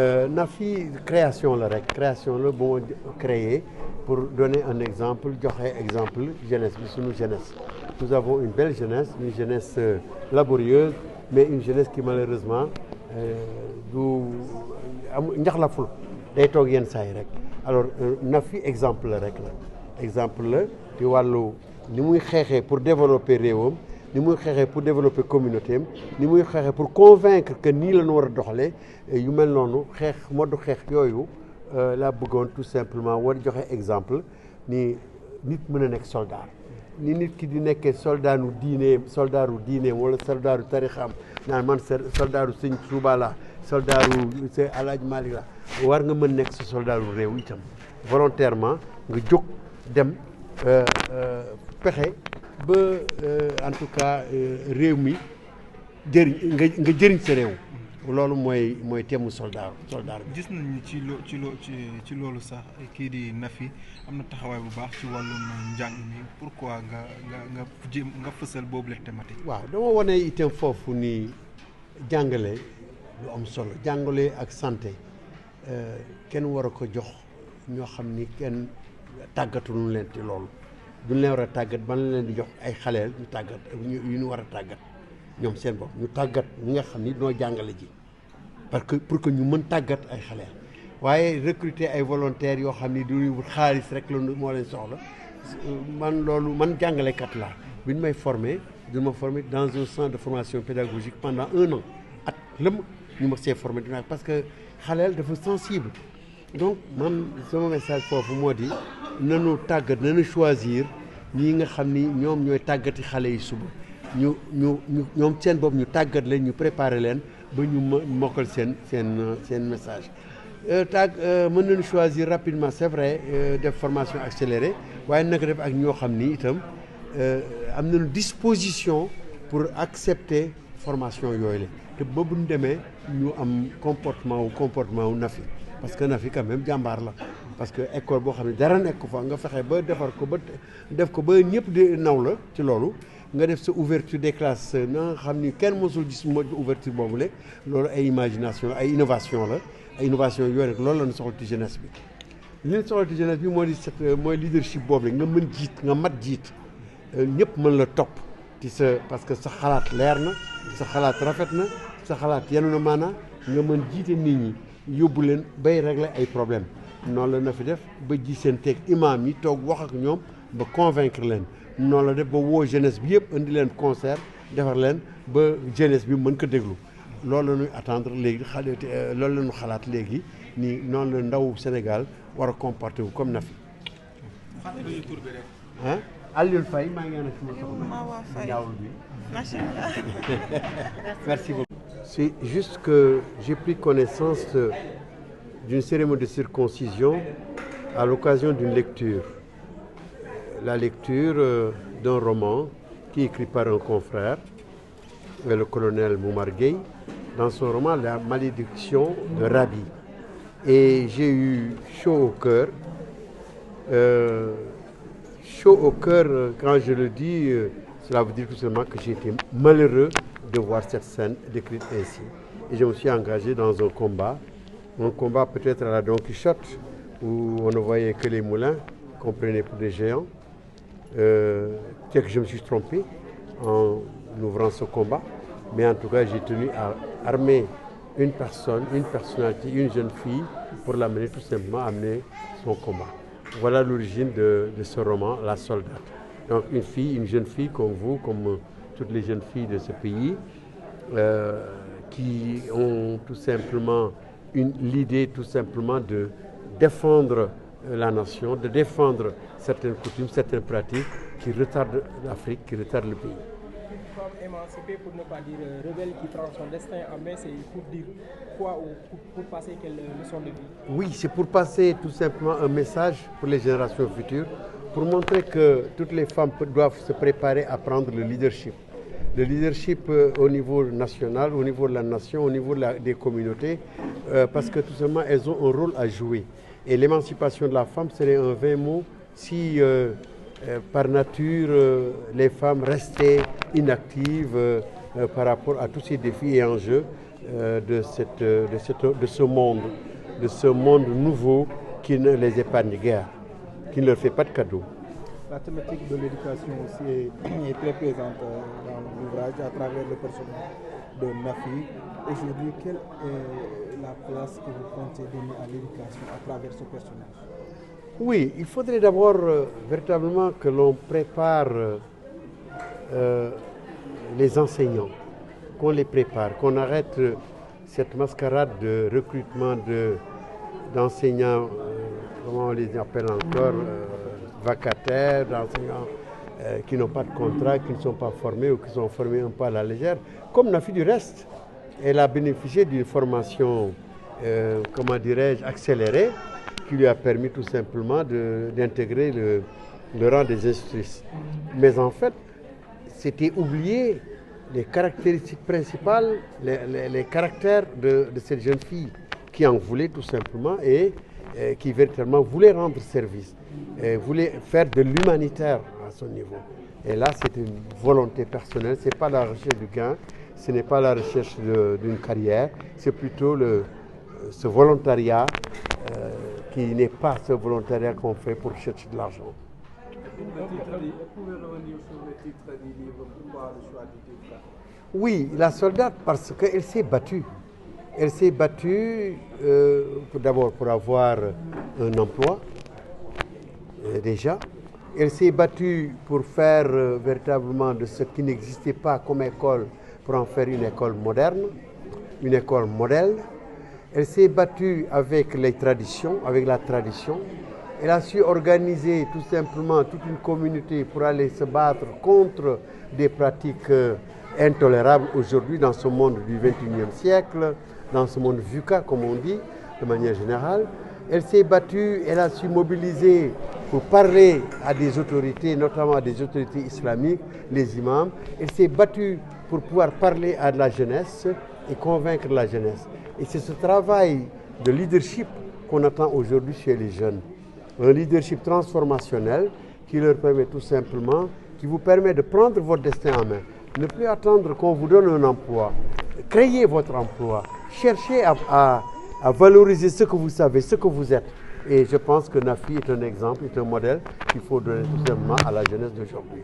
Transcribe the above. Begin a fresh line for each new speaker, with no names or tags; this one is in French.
Nafi création la rek création la bu ma créé pour donner un exemple joxe exemple jeunesse bi sunu jeunesse nous avons une belle jeunesse une jeunesse laborieuse mais une jeunesse qui malheureusement du am njaxlaful day toog yenn saa yi rek alors Nafi exemple la rek la exemple la ci wàllu ni muy xeexee pour développer réewam ni muy xeexee pour développer communauté am ni muy xeexee pour convaincre que nii la ñu war a doxalee yu mel noonu xeex mode xeex yooyu laa bëggoon tout simplement war joxe exemple ni nit mën a nekk soldat ni nit ki di nekkee soldaaru diineem wala soldaaru tarixam naan man soldaaru sëñ Tuuba la soldaaru sëñ Alaaji Maalik la war nga mën nekk sa soldaaru réew itam volontairement nga jóg dem pexe ba en tout cas réew mi jëriñ nga jëriñ sa réew loolu mooy teemu soldat bi.
gis nañu ci loolu sax kii di Nafi am na taxawaay bu baax ci wàllum njàng mi pourquoi nga fësal boobu la thématique.
waaw dama wane itam foofu ni jàngale lu am solo jàngale ak santé kenn war a ko jox ñoo xam ni kenn tàggatuñu leen ci loolu. duñ leen war a tàggat ban leen di jox ay xaleel ñu tàggat yu ñu war a tàggat ñoom seen bopp ñu tàggat ñi nga xam ni noo jàngale ji parce que pour que ñu mën tàggat ay xaleel waaye recruter ay volontaires yoo xam ni du xaalis rek la moo leen soxla man jàngalekat laa bi ñu may formé du ma formé dans un centre de formation pédagogique pendant 1 an at lëm ñu ma see formé dina parce que xaleel dafa sensible donc man sama message foofu moo di nanu tàggat nanu choisir ñi nga xam ni ñoom ñooy tàggati xale yi suba ñoom seen bopp ñu tàggat leen ñu préparer leen ba ñu mokkal seen message mën nañu choisir rapidement c'est vrai def formation accélérée waaye naka def ak ñoo xam ni itam am nañu disposition pour accepter formation yooyu la te boobu ñu demee ñu am comportement wu Nafi parce que Nafi quand même jàmbaar la parce que école boo xam ne dara nekk fa nga fexe ba defar ko ba def ko ba ñëpp di naw la ci loolu nga def sa ouverture des classes na nga xam ni kenn mosul gis mode ouverture boobu le loolu ay imagination ay innovation la ay innovation yooyu nag loolu la ñu soxla ci jeunesse bi li ñu soxla ci jeunesse bi mooy leadership boobu la nga mën jiit nga mat jiit ñëpp mën la topp ci parce que sa xalaat leer na sa xalaat rafet na sa xalaat yenu na maanaa nga mën jiite nit ñi yóbbu leen bay régler ay problème noonu la Nafi def ba ji seen teeg imam yi toog wax ak ñoom ba convaincre leen noonu la def ba woo jeunesse bi yëpp indi leen concert defar leen ba jeunesse bi mën ko déglu loolu la ñuy attendre léegi loolu la ñu xalaat léegi ni noonu la ndaw Sénégal war a comporter wu comme Nafi. ah Alioune Faye maa ngi ànd ak sama soxna ñaawul bi macha allah. Merci beaucoup. C'est juste que j'ai pris connaissance d'une cérémonie de circoncision à l'occasion d'une lecture. La lecture d'un roman qui est écrit par un confrère, le colonel Moumar Gueye, dans son roman La malédiction de Rabi. Et j'ai eu chaud au cœur quand je le dis, cela veut dire tout simplement que j'ai été malheureux de voir cette scène décrite ainsi. Et je me suis engagé dans un combat peut-être à la Don Quichotte, où on ne voyait que les moulins, qu'on prenait pour des géants. C'est que je me suis trompé en ouvrant ce combat, mais en tout cas j'ai tenu à armer une personnalité, une jeune fille, pour l'amener tout simplement à mener son combat. Voilà l'origine de ce roman, La Soldate. Donc une jeune fille comme vous, comme toutes les jeunes filles de ce pays, qui ont tout simplement l'idée tout simplement de défendre la nation, de défendre certaines coutumes, certaines pratiques qui retardent l'Afrique, qui retardent le pays.
Une femme émancipée, pour ne pas dire rebelle, qui prend son destin en main, c'est pour dire quoi ou pour passer quelle leçon de vie?
Oui, c'est pour passer tout simplement un message pour les générations futures, pour montrer que toutes les femmes doivent se préparer à prendre le leadership. Le leadership au niveau national, au niveau de la nation, au niveau des communautés, parce que tout simplement, elles ont un rôle à jouer. Et l'émancipation de la femme, c'est un vain mot si par nature les femmes restaient inactives par rapport à tous ces défis et enjeux. de ce monde nouveau qui ne les épargne guère, qui ne leur fait pas de cadeaux.
La thématique de l'éducation aussi est très présente dans l'ouvrage à travers le personnage de Nafi. Aujourd'hui, quelle est la place que vous comptez donner à l'éducation à travers ce personnage?
Oui, il faudrait d'abord véritablement que l'on prépare les enseignants, qu'on les prépare, qu'on arrête cette mascarade de recrutement d'enseignants, comment on les appelle encore, vacataires, d'enseignants qui n'ont pas de contrat, qui ne sont pas formés ou qui sont formés un peu à la légère. Comme Nafi du reste, elle a bénéficié d'une formation, comment dirais-je, accélérée, qui lui a permis tout simplement d'intégrer le rang des institutrices. Mais en fait, c'était oublier les caractéristiques principales, les caractères de cette jeune fille qui en voulait tout simplement et qui véritablement voulait rendre service, voulait faire de l'humanitaire à son niveau. Et là, c'est une volonté personnelle, ce n'est pas la recherche du gain, ce n'est pas la recherche d'une carrière, c'est plutôt ce volontariat qui n'est pas ce volontariat qu'on fait pour chercher de l'argent. Oui, la soldate parce qu'elle s'est battue. Elle s'est battue d'abord pour avoir un emploi, déjà. Elle s'est battue pour faire véritablement de ce qui n'existait pas comme école, pour en faire une école moderne, une école modèle. Elle s'est battue avec les traditions, avec la tradition. Elle a su organiser tout simplement toute une communauté pour aller se battre contre des pratiques intolérables aujourd'hui dans ce monde du XXIe siècle, dans ce monde VUCA comme on dit, de manière générale. Elle s'est battue, elle a su mobiliser pour parler à des autorités, notamment à des autorités islamiques, les imams. Elle s'est battue pour pouvoir parler à la jeunesse et convaincre la jeunesse. Et c'est ce travail de leadership qu'on attend aujourd'hui chez les jeunes. Un leadership transformationnel qui leur permet tout simplement, qui vous permet de prendre votre destin en main. Ne plus attendre qu'on vous donne un emploi. Créez votre emploi. Cherchez à valoriser ce que vous savez, ce que vous êtes. Et je pense que Nafi est un exemple, est un modèle qu'il faut donner tout simplement à la jeunesse d'aujourd'hui.